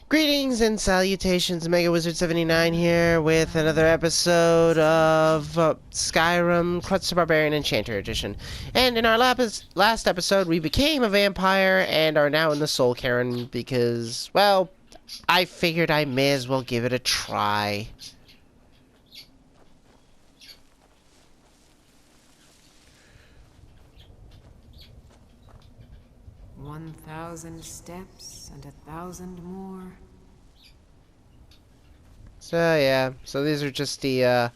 Greetings and salutations, Mega Wizard 79 here with another episode of Skyrim, Krutz, Barbarian, Enchanter edition. And in our last episode, we became a vampire and are now in the Soul Cairn because, well, I figured I may as well give it a try. "1,000 steps and 1,000 more." So yeah, so these are just the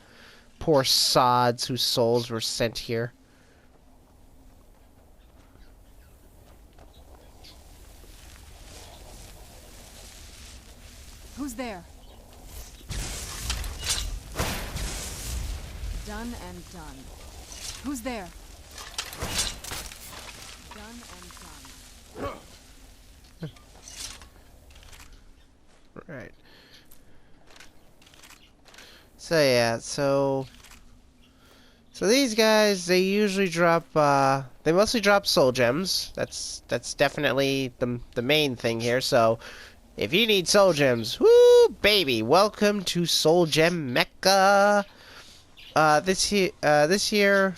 poor sods whose souls were sent here. Who's there? Done and done. Who's there? Done and done. Right. So yeah, so these guys, they usually drop they mostly drop soul gems. That's definitely the main thing here. So if you need soul gems, woo baby, welcome to Soul Gem Mecca. This year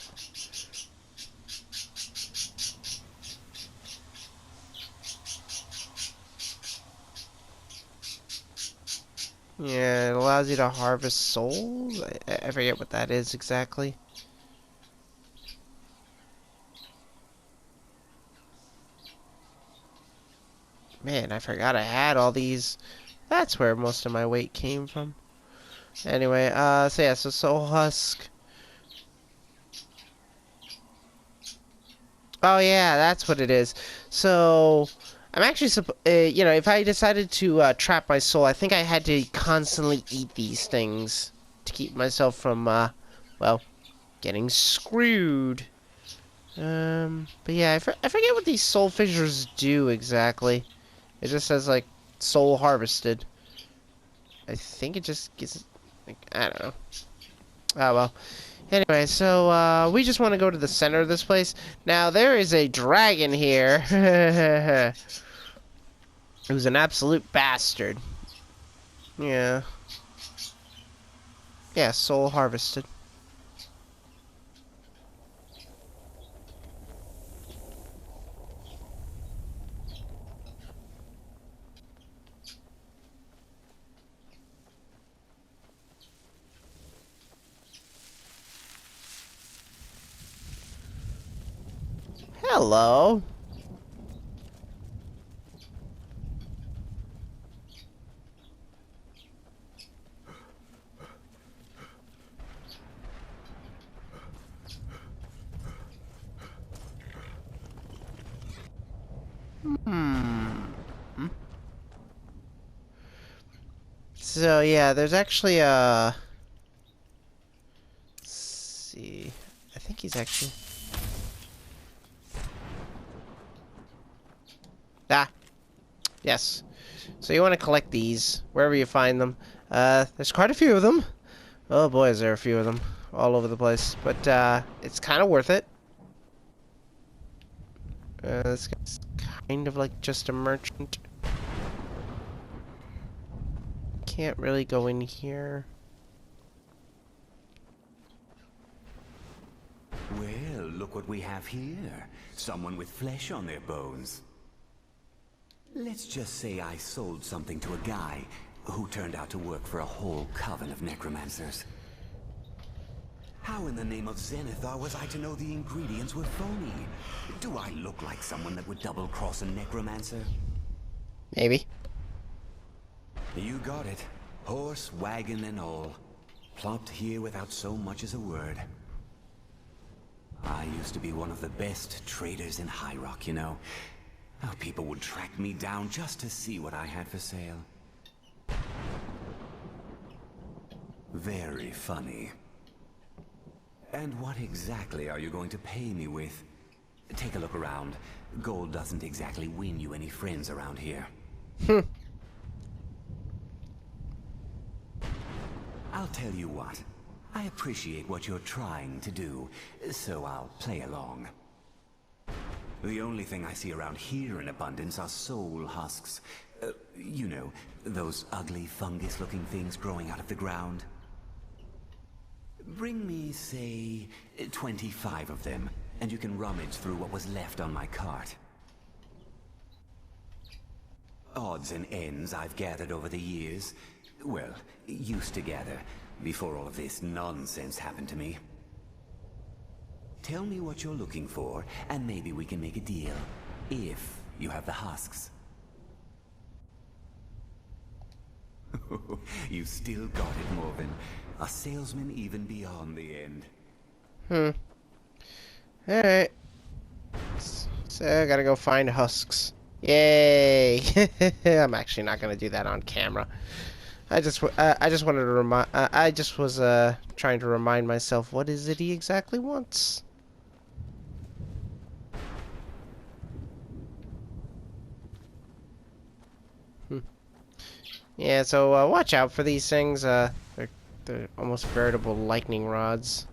yeah, it allows you to harvest souls. I forget what that is exactly. Man, I forgot I had all these. That's where most of my weight came from. Anyway, so yeah, so Soul Husk. Oh yeah, that's what it is. So I'm actually, you know, if I decided to trap my soul, I think I had to constantly eat these things to keep myself from, well, getting screwed. But yeah, I forget what these soul fissures do exactly. It just says, like, soul harvested. I think it just gets, like, I don't know. Oh, well. Anyway, so, we just want to go to the center of this place. Now, there is a dragon here. Who's an absolute bastard. Yeah. Yeah, soul harvested. Hello. So yeah, there's actually let's see. I think he's actually yes. So you want to collect these wherever you find them. There's quite a few of them. Oh boy, is there a few of them all over the place. But it's kind of worth it. This guy's kind of like just a merchant. Can't really go in here. Well, look what we have here. Someone with flesh on their bones. Let's just say I sold something to a guy who turned out to work for a whole coven of necromancers. How in the name of Zenithar was I to know the ingredients were phony? Do I look like someone that would double-cross a necromancer? Maybe. You got it. Horse, wagon, and all. Plopped here without so much as a word. I used to be one of the best traders in High Rock, you know. How people would track me down just to see what I had for sale. Very funny. And what exactly are you going to pay me with? Take a look around. Gold doesn't exactly win you any friends around here. I'll tell you what. I appreciate what you're trying to do, so I'll play along. The only thing I see around here in abundance are soul husks. You know, those ugly fungus-looking things growing out of the ground. Bring me, say, 25 of them, and you can rummage through what was left on my cart. Odds and ends I've gathered over the years. Well, used to gather, before all of this nonsense happened to me. Tell me what you're looking for, and maybe we can make a deal. If you have the husks. You still got it, Morven. A salesman even beyond the end. Alright. So I gotta go find husks. Yay! I'm actually not gonna do that on camera. I just wanted to remind. I just was trying to remind myself what is it he exactly wants. Yeah, so watch out for these things. They're almost veritable lightning rods.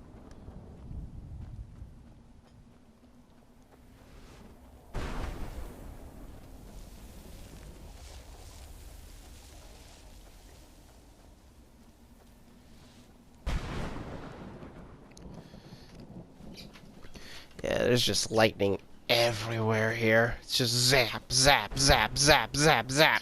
Yeah, there's just lightning everywhere here. It's just zap, zap, zap, zap, zap, zap.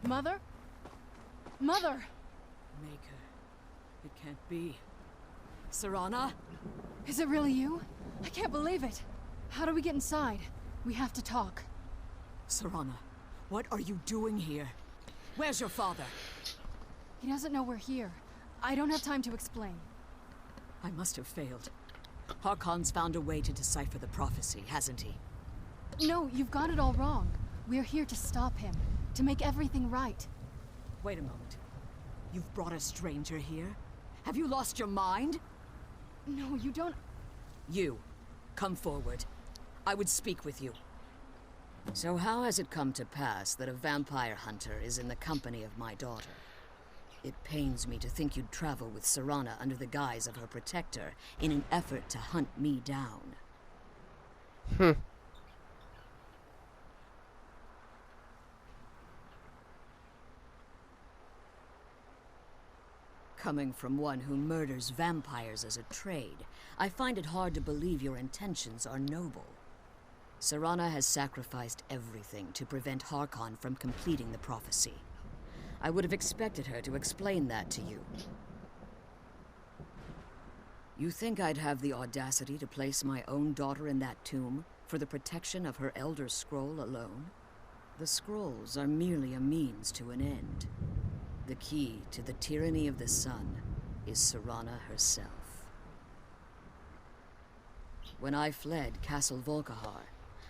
Mother? Mother! Maker. It can't be. Serana? Is it really you? I can't believe it. How do we get inside? We have to talk. Serana, what are you doing here? Where's your father? He doesn't know we're here. I don't have time to explain. I must have failed. Harkon's found a way to decipher the prophecy, hasn't he? No, you've got it all wrong. We're here to stop him. To make everything right. Wait a moment. You've brought a stranger here? Have you lost your mind? No, you don't... You, come forward. I would speak with you. So how has it come to pass that a vampire hunter is in the company of my daughter? It pains me to think you'd travel with Serana under the guise of her protector in an effort to hunt me down. Coming from one who murders vampires as a trade, I find it hard to believe your intentions are noble. Serana has sacrificed everything to prevent Harkon from completing the prophecy. I would have expected her to explain that to you. You think I'd have the audacity to place my own daughter in that tomb for the protection of her Elder Scroll alone? The scrolls are merely a means to an end. The key to the tyranny of the sun is Serana herself. When I fled Castle Volkihar,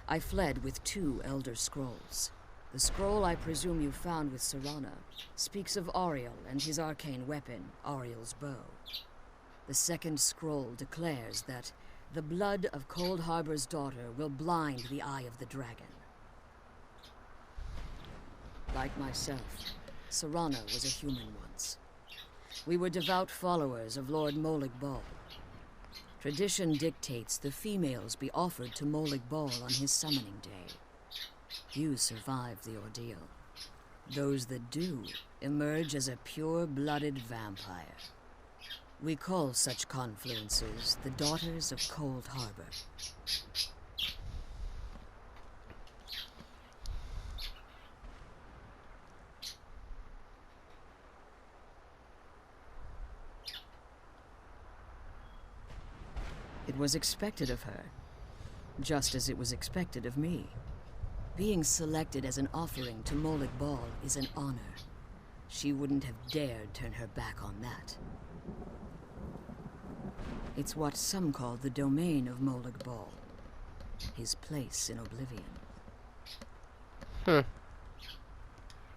I fled with 2 Elder Scrolls. The scroll I presume you found with Serana speaks of Auriel and his arcane weapon, Auriel's bow. The second scroll declares that the blood of Cold Harbor's daughter will blind the eye of the dragon. Like myself, Serana was a human once. We were devout followers of Lord Molig Bal. Tradition dictates the females be offered to Molig Bal on his summoning day. Few survive the ordeal. Those that do emerge as a pure-blooded vampire. We call such confluences the Daughters of Cold Harbor. It was expected of her, just as it was expected of me. Being selected as an offering to Molig Bal is an honor. She wouldn't have dared turn her back on that. It's what some call the domain of Molig Bal, his place in oblivion.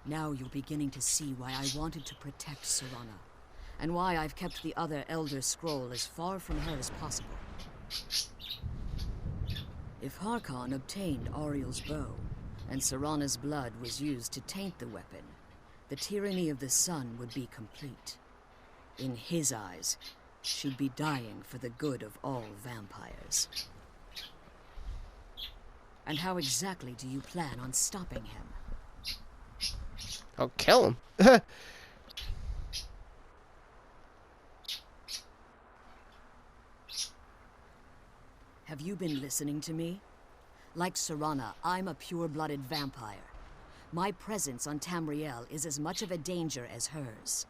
Now you're beginning to see why I wanted to protect Serana, and why I've kept the other Elder Scroll as far from her as possible. If Harkon obtained Ariel's bow, and Serana's blood was used to taint the weapon, the tyranny of the sun would be complete. In his eyes, she'd be dying for the good of all vampires. And how exactly do you plan on stopping him? I'll kill him. Have you been listening to me? Like Serana, I'm a pure-blooded vampire. My presence on Tamriel is as much of a danger as hers.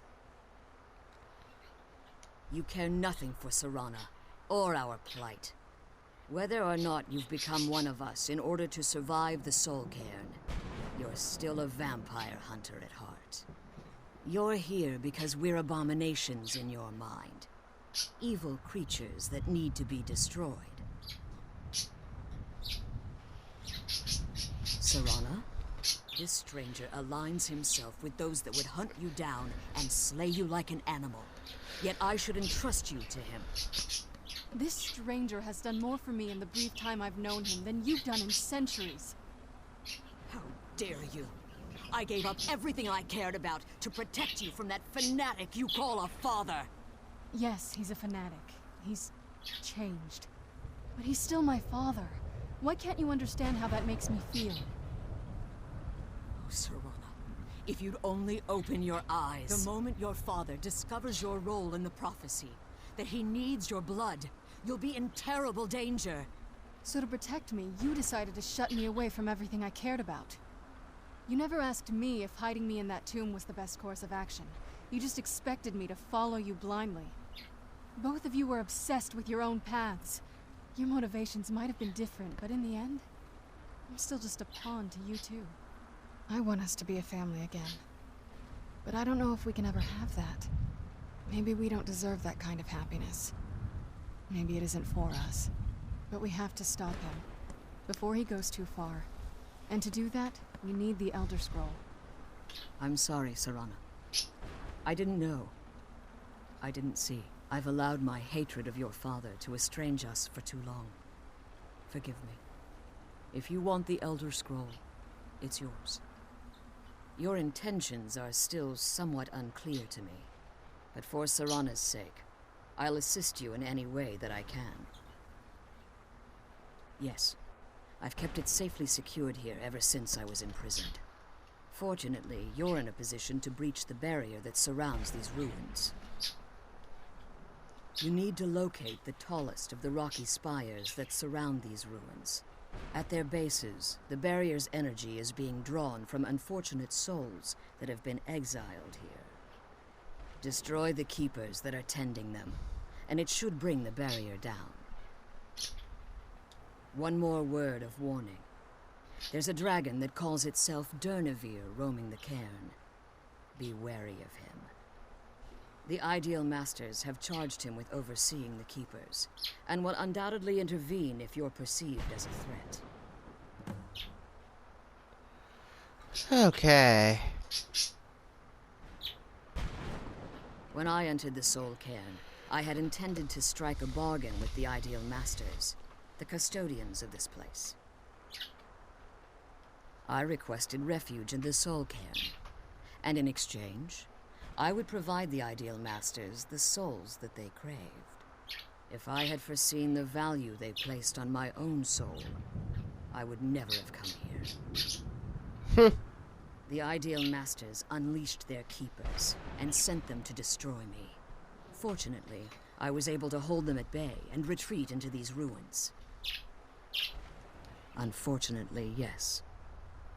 You care nothing for Serana, or our plight. Whether or not you've become one of us in order to survive the Soul Cairn, you're still a vampire hunter at heart. You're here because we're abominations in your mind. Evil creatures that need to be destroyed. Serana, this stranger aligns himself with those that would hunt you down and slay you like an animal. Yet I should entrust you to him. This stranger has done more for me in the brief time I've known him than you've done in centuries. How dare you? I gave up everything I cared about to protect you from that fanatic you call a father. Yes, he's a fanatic. He's changed. But he's still my father. Why can't you understand how that makes me feel? Oh, Serana, if you'd only open your eyes. The moment your father discovers your role in the prophecy, that he needs your blood, you'll be in terrible danger. So to protect me, you decided to shut me away from everything I cared about. You never asked me if hiding me in that tomb was the best course of action. You just expected me to follow you blindly. Both of you were obsessed with your own paths. Your motivations might have been different, but in the end, I'm still just a pawn to you two. I want us to be a family again. But I don't know if we can ever have that. Maybe we don't deserve that kind of happiness. Maybe it isn't for us. But we have to stop him, before he goes too far. And to do that, we need the Elder Scroll. I'm sorry, Serana. I didn't know. I didn't see. I've allowed my hatred of your father to estrange us for too long. Forgive me. If you want the Elder Scroll, it's yours. Your intentions are still somewhat unclear to me, but for Serana's sake, I'll assist you in any way that I can. Yes, I've kept it safely secured here ever since I was imprisoned. Fortunately, you're in a position to breach the barrier that surrounds these ruins. You need to locate the tallest of the rocky spires that surround these ruins. At their bases, the barrier's energy is being drawn from unfortunate souls that have been exiled here. Destroy the keepers that are tending them, and it should bring the barrier down. One more word of warning. There's a dragon that calls itself Durnevere roaming the cairn. Be wary of him. The Ideal Masters have charged him with overseeing the Keepers, and will undoubtedly intervene if you're perceived as a threat. Okay. When I entered the Soul Cairn, I had intended to strike a bargain with the Ideal Masters, the custodians of this place. I requested refuge in the Soul Cairn, and in exchange, I would provide the Ideal Masters the souls that they craved. If I had foreseen the value they placed on my own soul, I would never have come here. The Ideal Masters unleashed their keepers and sent them to destroy me. Fortunately, I was able to hold them at bay and retreat into these ruins. Unfortunately, yes.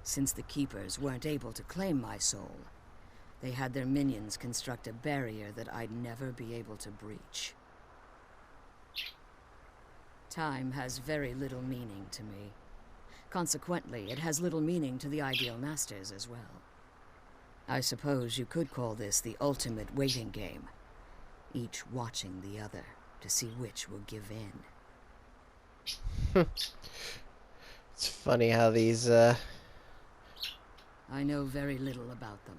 Since the keepers weren't able to claim my soul, they had their minions construct a barrier that I'd never be able to breach. Time has very little meaning to me. Consequently, it has little meaning to the Ideal Masters as well. I suppose you could call this the ultimate waiting game, each watching the other to see which will give in. It's funny how these, I know very little about them.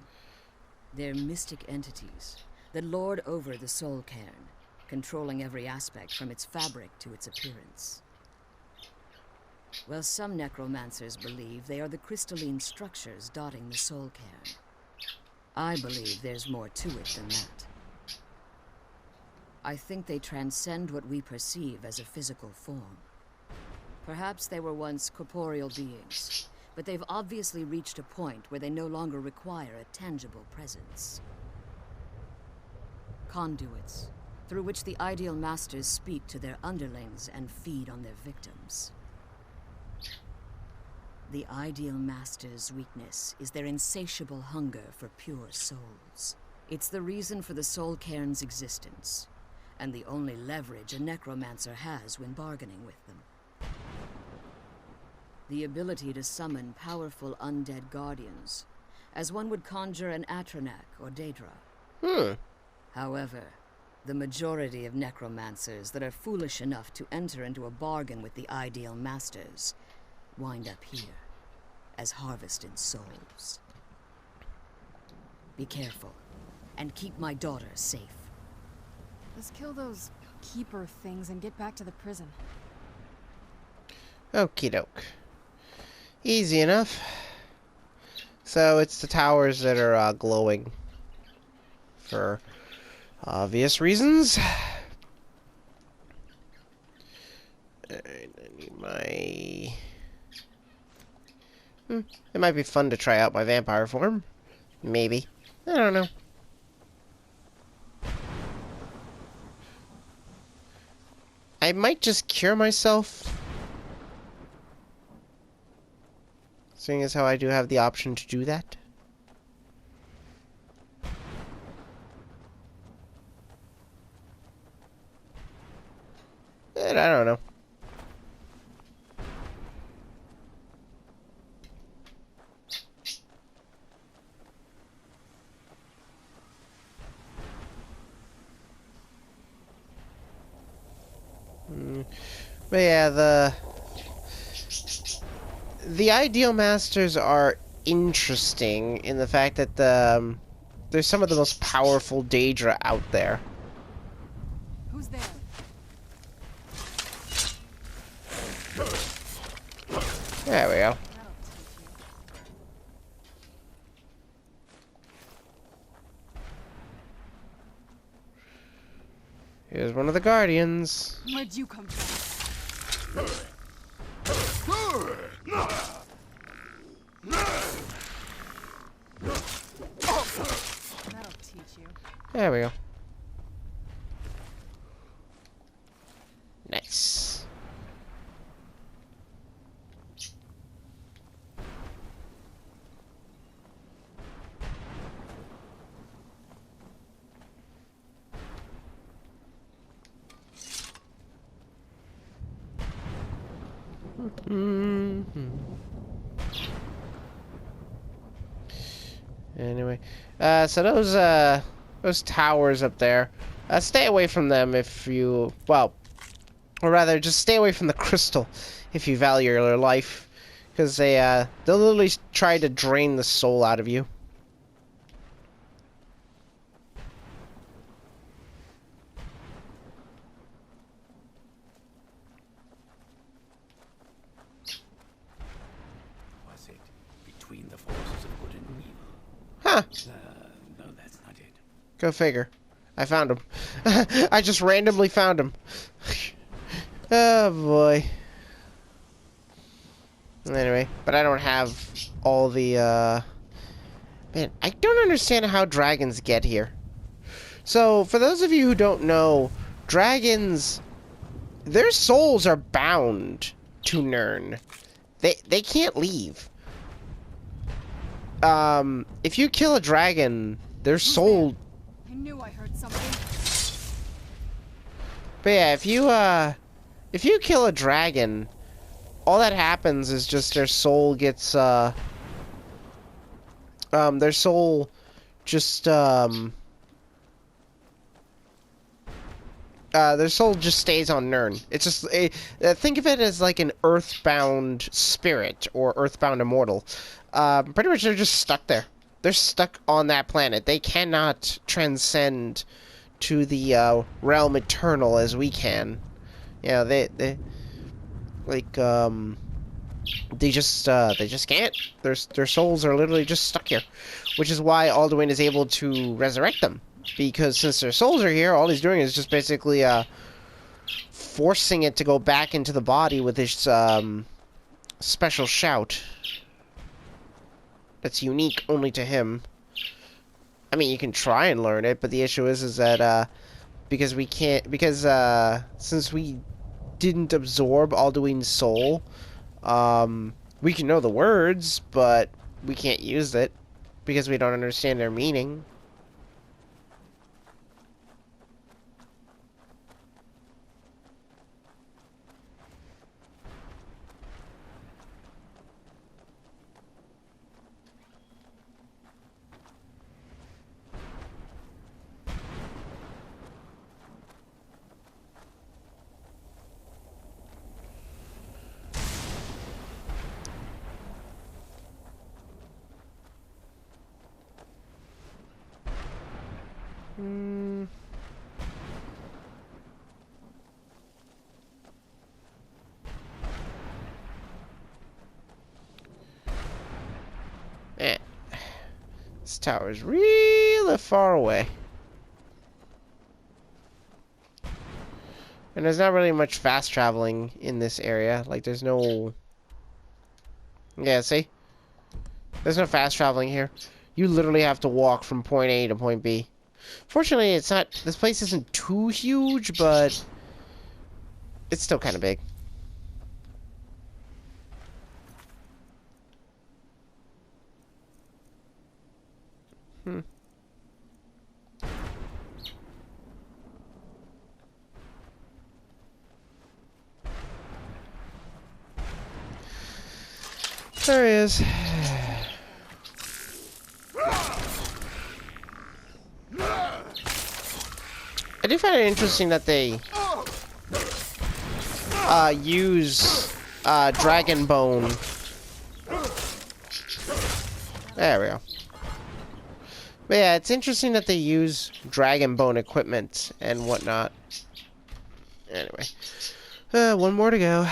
They're mystic entities that lord over the Soul Cairn, controlling every aspect from its fabric to its appearance. Well, some necromancers believe they are the crystalline structures dotting the soul cairn. I believe there's more to it than that. I think they transcend what we perceive as a physical form. Perhaps they were once corporeal beings, but they've obviously reached a point where they no longer require a tangible presence. Conduits, through which the Ideal Masters speak to their underlings and feed on their victims. The Ideal Masters' weakness is their insatiable hunger for pure souls. It's the reason for the Soul Cairn's existence, and the only leverage a necromancer has when bargaining with them. The ability to summon powerful undead guardians, as one would conjure an Atronak or Daedra. However, the majority of necromancers that are foolish enough to enter into a bargain with the Ideal Masters wind up here, as harvested souls. Be careful, and keep my daughter safe. Let's kill those keeper things and get back to the prison. Okie doke. Easy enough. So it's the towers that are glowing. For obvious reasons. Alright, I need my... It might be fun to try out my vampire form. Maybe. I don't know. I might just cure myself. Seeing as how I do have the option to do that. And I don't know. But yeah, the Ideal Masters are interesting in the fact that there's some of the most powerful Daedra out there. Who's there? There we go. That'll teach you. Here's one of the Guardians. Where'd you come from? That'll teach you. There we go. Nice. Anyway, so those towers up there, stay away from them if you, well, or rather, just stay away from the crystal if you value your life, because they'll literally try to drain the soul out of you. Between the forces of good and evil. Huh. No, that's not it. Go figure. I found him. I just randomly found him. Oh boy. Anyway, but I don't have all the, Man, I don't understand how dragons get here. So, for those of you who don't know, dragons, their souls are bound to Nirn. They can't leave. If you kill a dragon, their soul... I knew I heard something. But yeah, if you kill a dragon, all that happens is just their soul gets, their soul just, their soul just stays on Nirn. It's just, think of it as like an earthbound spirit, or earthbound immortal. Pretty much they're just stuck there. They're stuck on that planet. They cannot transcend to the realm eternal as we can. Yeah, they like they just can't. Their souls are literally just stuck here, which is why Alduin is able to resurrect them, because since their souls are here, all he's doing is just basically forcing it to go back into the body with his special shout that's unique only to him. I mean, you can try and learn it, but the issue is that because we can't, because since we didn't absorb Alduin's soul, we can know the words, but we can't use it because we don't understand their meaning. Eh. This tower is really far away. And there's not really much fast traveling in this area. Like, there's no... Yeah, see? There's no fast traveling here. You literally have to walk from point A to point B. Fortunately, it's not... This place isn't too huge, but... It's still kind of big. There he is. I do find it interesting that they use dragon bone. There we go. But yeah, it's interesting that they use dragon bone equipment and whatnot. Anyway, one more to go.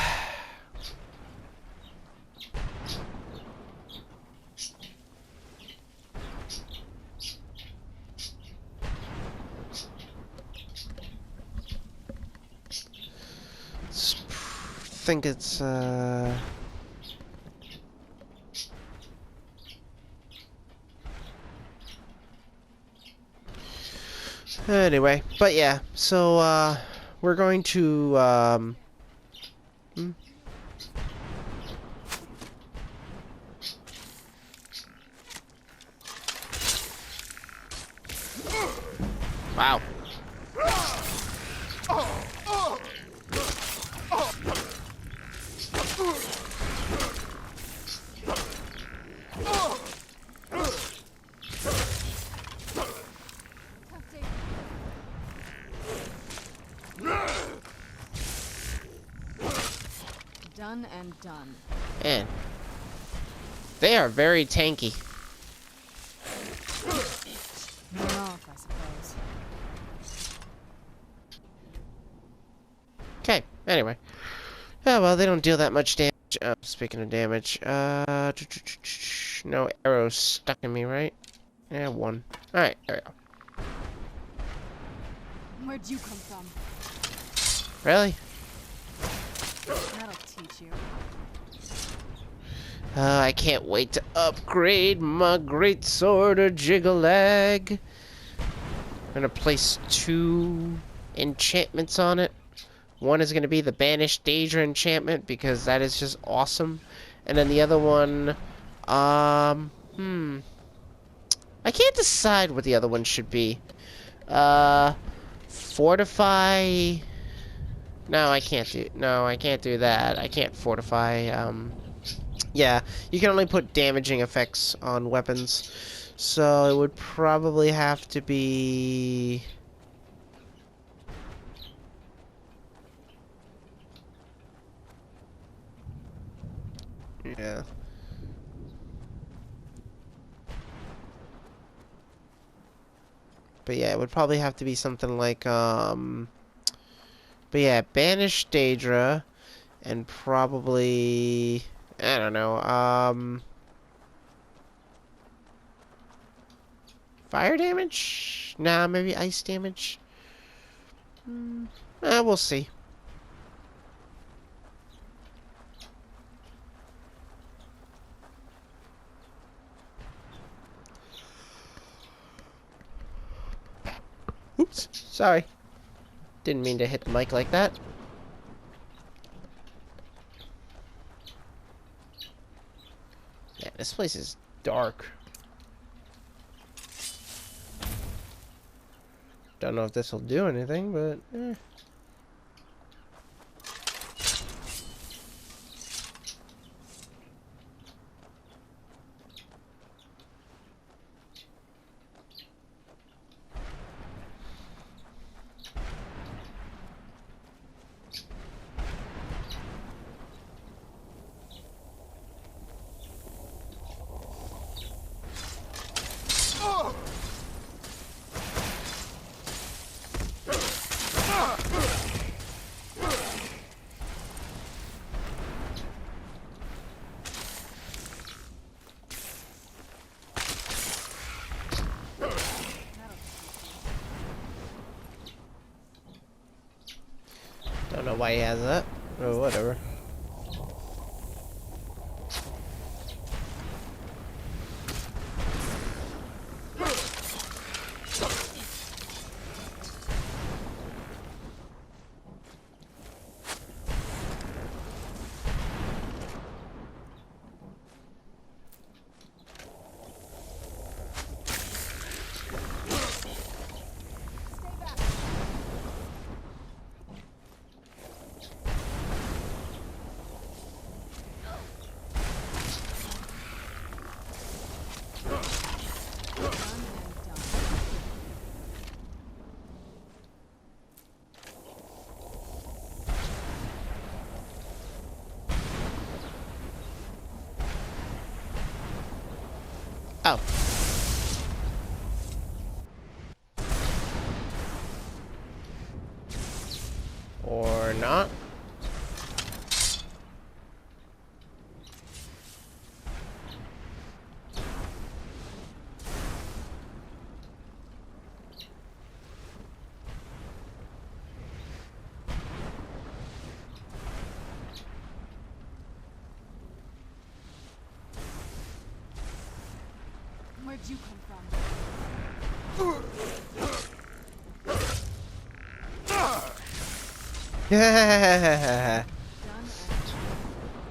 I think it's anyway, but yeah, so we're going to wow. Done and done. Man, they are very tanky. Not off, I suppose. Okay, anyway. Oh, well, they don't deal that much damage. Speaking of damage, no arrows stuck in me, right? Yeah, one. Alright, there we go. Where'd you come from? Really? That'll teach you. I can't wait to upgrade my great sword of Jiggalag. I'm gonna place 2 enchantments on it. One is gonna be the Banished Daedra enchantment because that is just awesome. And then the other one, I can't decide what the other one should be. Fortify. No, I can't do that. I can't fortify. Yeah, you can only put damaging effects on weapons. So it would probably have to be... Yeah. But yeah, it would probably have to be something like, but yeah, banish Daedra, and probably, I don't know, fire damage? Nah, maybe ice damage? We'll see. Oops, sorry. Didn't mean to hit the mic like that. Yeah, this place is dark. Don't know if this will do anything, but don't know why he has that. Oh, whatever. Oh. Or not. Where'd you come from?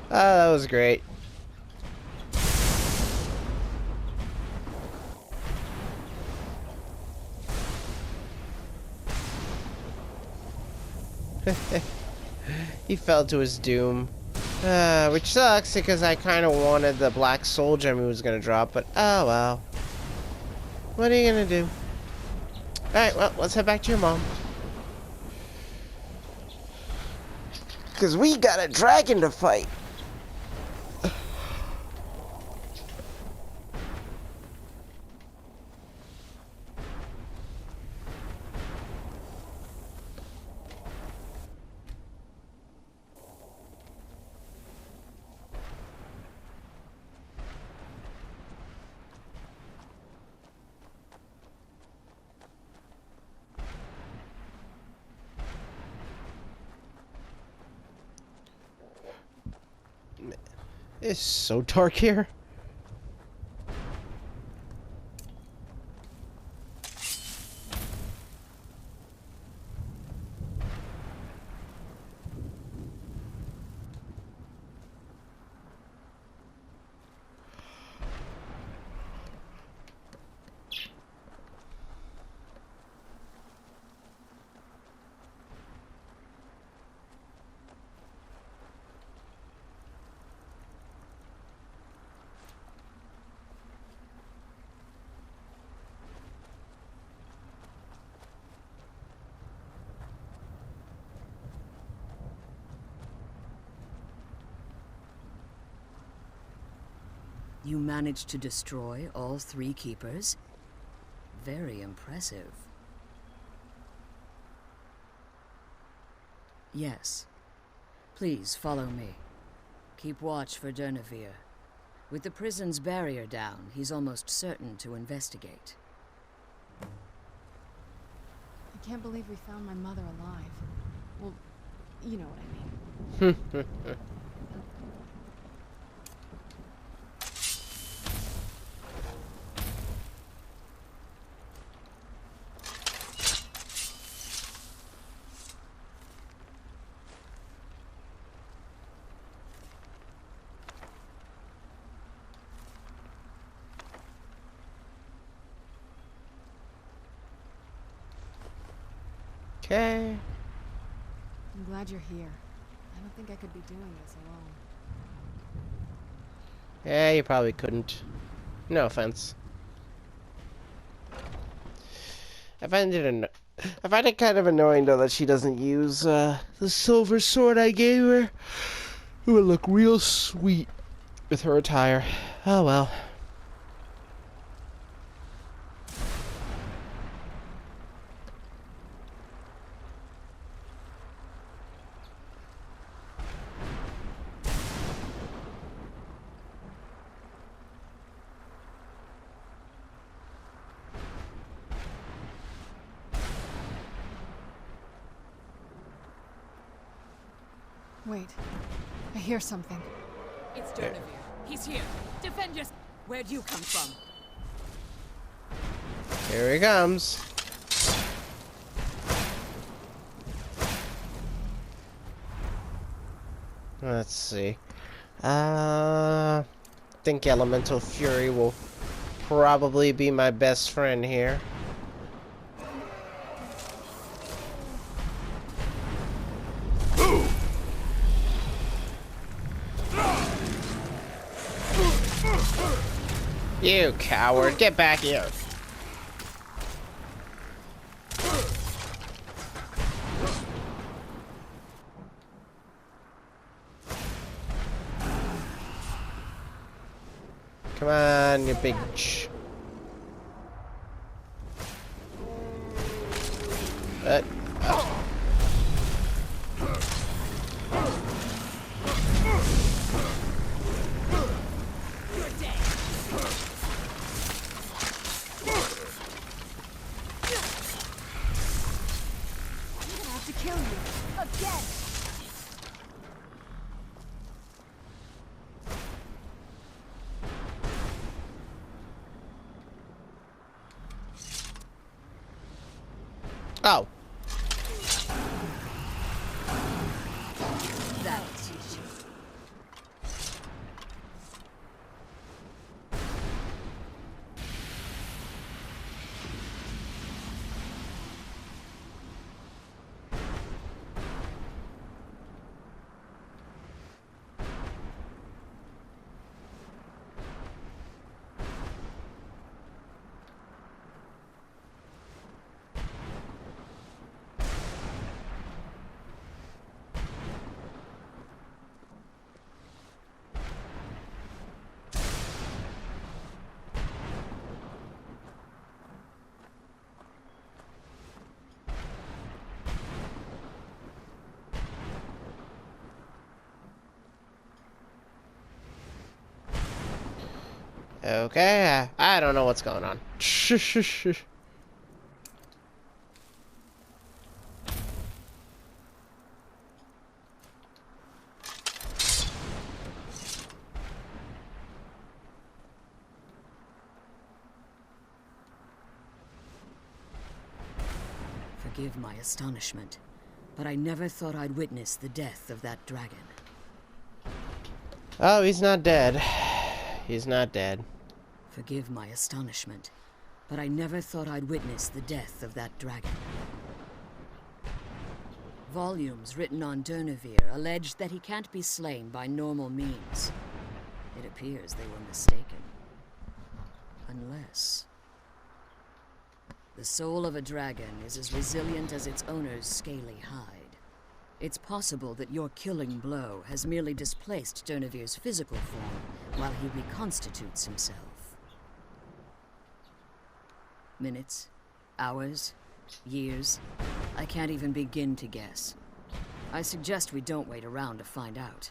Oh, that was great. He fell to his doom. Which sucks because I kind of wanted the black soul gem he was going to drop, but oh well. What are you going to do? Alright, well, let's head back to your mom. Because we got a dragon to fight. It's so dark here. You managed to destroy all 3 keepers? Very impressive. Yes. Please follow me. Keep watch for Durnevere. With the prison's barrier down, he's almost certain to investigate. I can't believe we found my mother alive. Well, you know what I mean. Okay. I'm glad you're here. I don't think I could be doing this alone. Yeah, you probably couldn't. No offense. I find it kind of annoying though that she doesn't use the silver sword I gave her. It would look real sweet with her attire. Oh well. Wait. I hear something. It's Durnevere. He's here. Defend yourself. Where'd you come from? Here he comes. Let's see. I think Elemental Fury will probably be my best friend here. You coward, get back here. Come on, you big To kill you again. Oh. That'll teach you. Okay, I don't know what's going on. Forgive my astonishment, but I never thought I'd witness the death of that dragon. Oh, he's not dead. He's not dead. Forgive my astonishment, but I never thought I'd witness the death of that dragon. Volumes written on Durnevere allege that he can't be slain by normal means. It appears they were mistaken. Unless... the soul of a dragon is as resilient as its owner's scaly hide. It's possible that your killing blow has merely displaced Durnevere's physical form while he reconstitutes himself. Minutes, hours, years, I can't even begin to guess. I suggest we don't wait around to find out.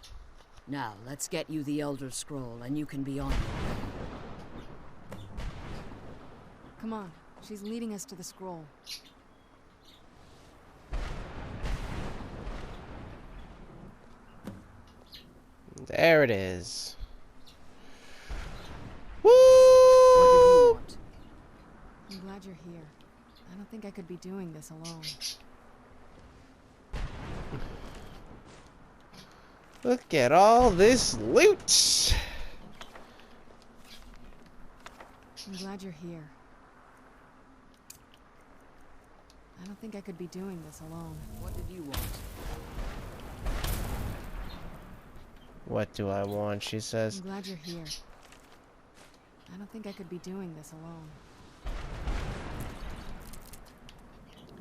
Now, let's get you the Elder Scroll, and you can be on your way. Come on, she's leading us to the scroll. There it is. What do you Woo! want? I'm glad you're here. I don't think I could be doing this alone. Look at all this loot. I'm glad you're here. I don't think I could be doing this alone. What did you want? What do I want, she says. I'm glad you're here. I don't think I could be doing this alone.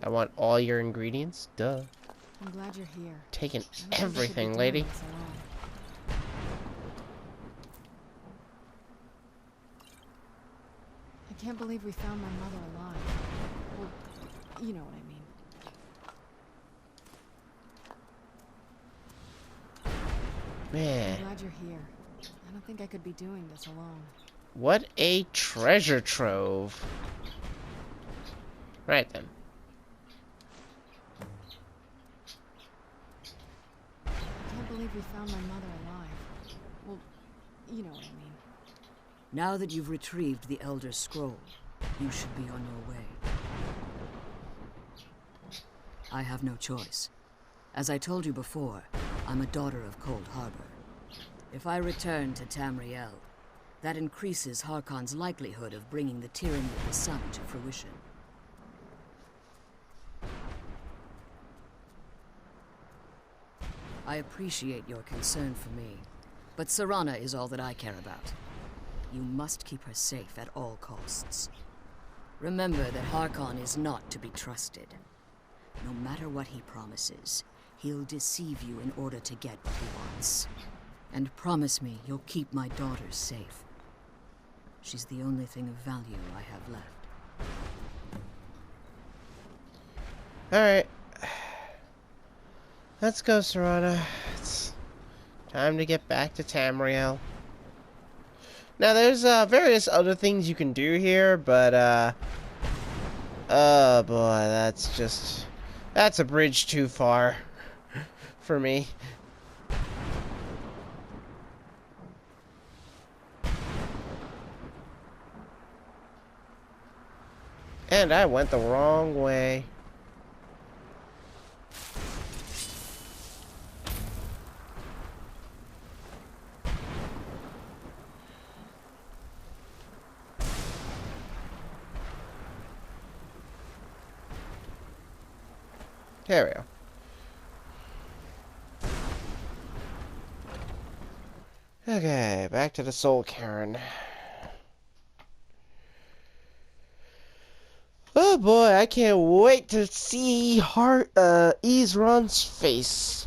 I want all your ingredients. Duh. I'm glad you're here. Taking I don't think I could be everything, doing lady. this alone. I can't believe we found my mother alive. Well, you know what I mean. Man, I'm glad you're here. I don't think I could be doing this alone. what a treasure trove. Right then. I can't believe we found my mother alive. Well, you know what I mean. Now that you've retrieved the Elder Scroll, you should be on your way. I have no choice. As I told you before, I'm a daughter of Cold Harbor. If I return to Tamriel, that increases Harkon's likelihood of bringing the tyranny of the sun to fruition. I appreciate your concern for me, but Serana is all that I care about. You must keep her safe at all costs. Remember that Harkon is not to be trusted. No matter what he promises, he'll deceive you in order to get what he wants. And promise me you'll keep my daughter safe. She's the only thing of value I have left. Alright. Let's go, Serana. It's time to get back to Tamriel. Now, there's various other things you can do here, but, oh boy, that's a bridge too far for me. And I went the wrong way. There we go. Okay, back to the Soul Cairn. Oh boy, I can't wait to see Ezron's face.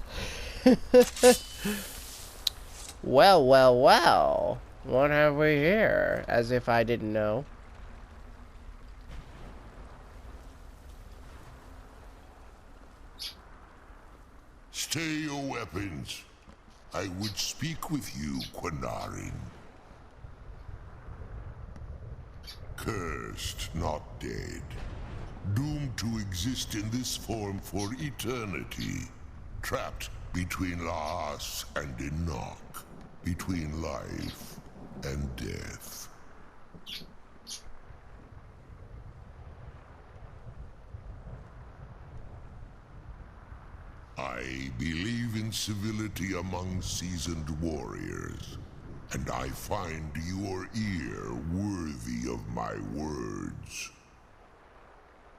Well, well, well. What have we here? As if I didn't know. Stay your weapons. I would speak with you, Quinarin. Cursed, not dead. Doomed to exist in this form for eternity. Trapped between Laas and Enoch. Between life and death. I believe in civility among seasoned warriors, and I find your ear worthy of my words.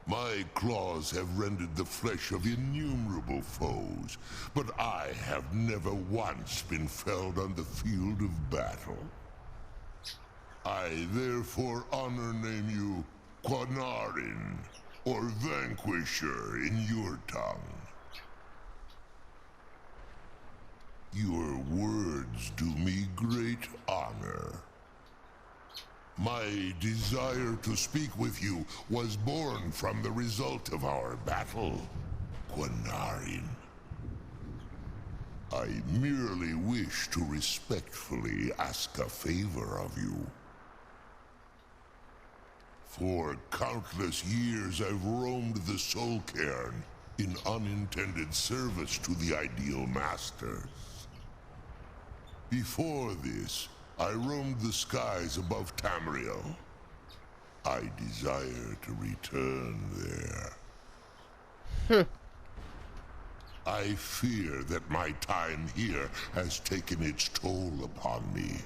My claws have rended the flesh of innumerable foes, but I have never once been felled on the field of battle. I therefore honor name you Quinarin, or Vanquisher in your tongue. Your words do me great honor. My desire to speak with you was born from the result of our battle, Quinarin. I merely wish to respectfully ask a favor of you. For countless years I've roamed the Soul Cairn in unintended service to the Ideal Masters. Before this, I roamed the skies above Tamriel. I desire to return there. I fear that my time here has taken its toll upon me.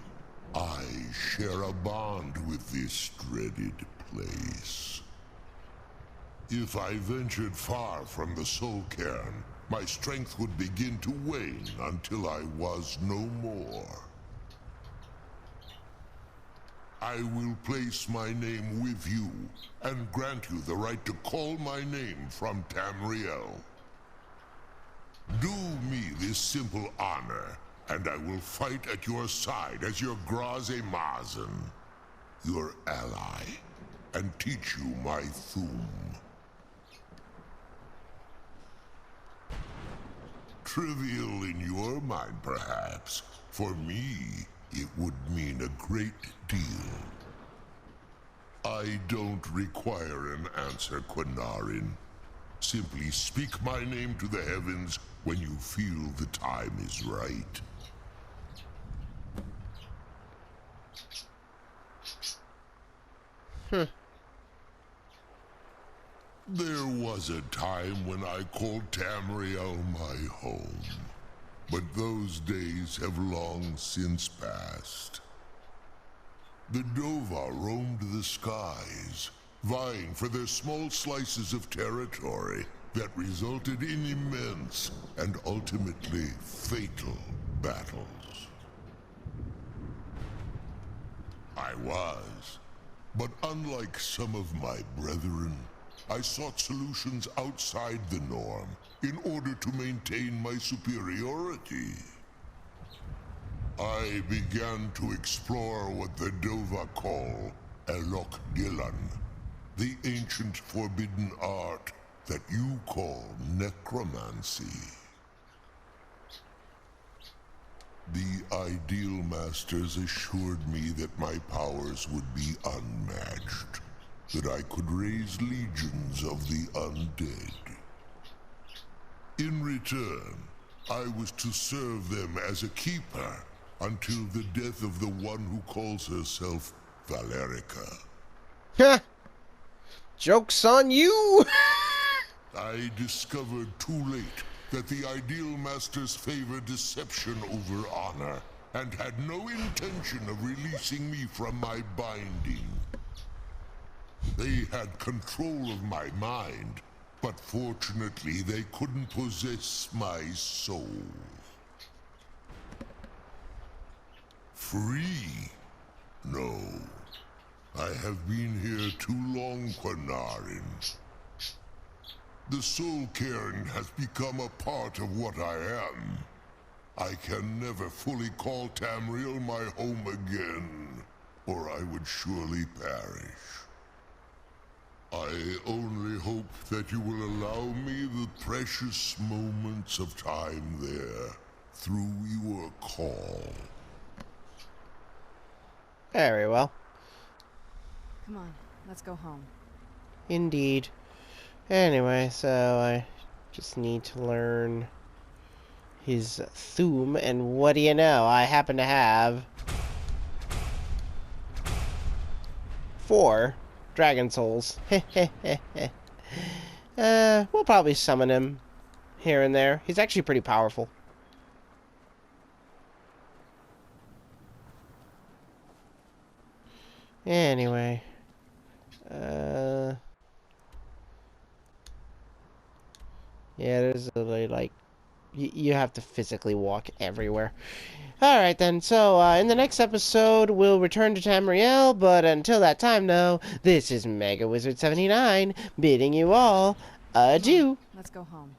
I share a bond with this dreaded place. If I ventured far from the Soul Cairn, my strength would begin to wane until I was no more. I will place my name with you and grant you the right to call my name from Tamriel. Do me this simple honor, and I will fight at your side as your Graze Mazen, your ally, and teach you my Thum. Trivial in your mind, perhaps. For me, it would mean a great deal. I don't require an answer, Quinarin. Simply speak my name to the heavens when you feel the time is right. There was a time when I called Tamriel my home, but those days have long since passed. The Dova roamed the skies, vying for their small slices of territory that resulted in immense and ultimately fatal battles. I was, but unlike some of my brethren, I sought solutions outside the norm in order to maintain my superiority. I began to explore what the Dova call Elok Gillan, the ancient forbidden art that you call necromancy. The Ideal Masters assured me that my powers would be unmatched, that I could raise legions of the undead. In return, I was to serve them as a keeper until the death of the one who calls herself Valerica. Heh! Joke's on you! I discovered too late that the Ideal Masters favor deception over honor, and had no intention of releasing me from my binding. They had control of my mind, but fortunately they couldn't possess my soul. Free? No. I have been here too long, Quinarin. The Soul Cairn has become a part of what I am. I can never fully call Tamriel my home again, or I would surely perish. I only hope that you will allow me the precious moments of time there, through your call. Very well. Come on, let's go home. Indeed. Anyway, so I just need to learn his Thum, and what do you know? I happen to have 4 Dragon Souls. We'll probably summon him here and there. He's actually pretty powerful. Anyway. Yeah, there's really, like, you have to physically walk everywhere. Alright then, so in the next episode, we'll return to Tamriel, but until that time, though, this is Mega Wizard 79 bidding you all adieu. Let's go home.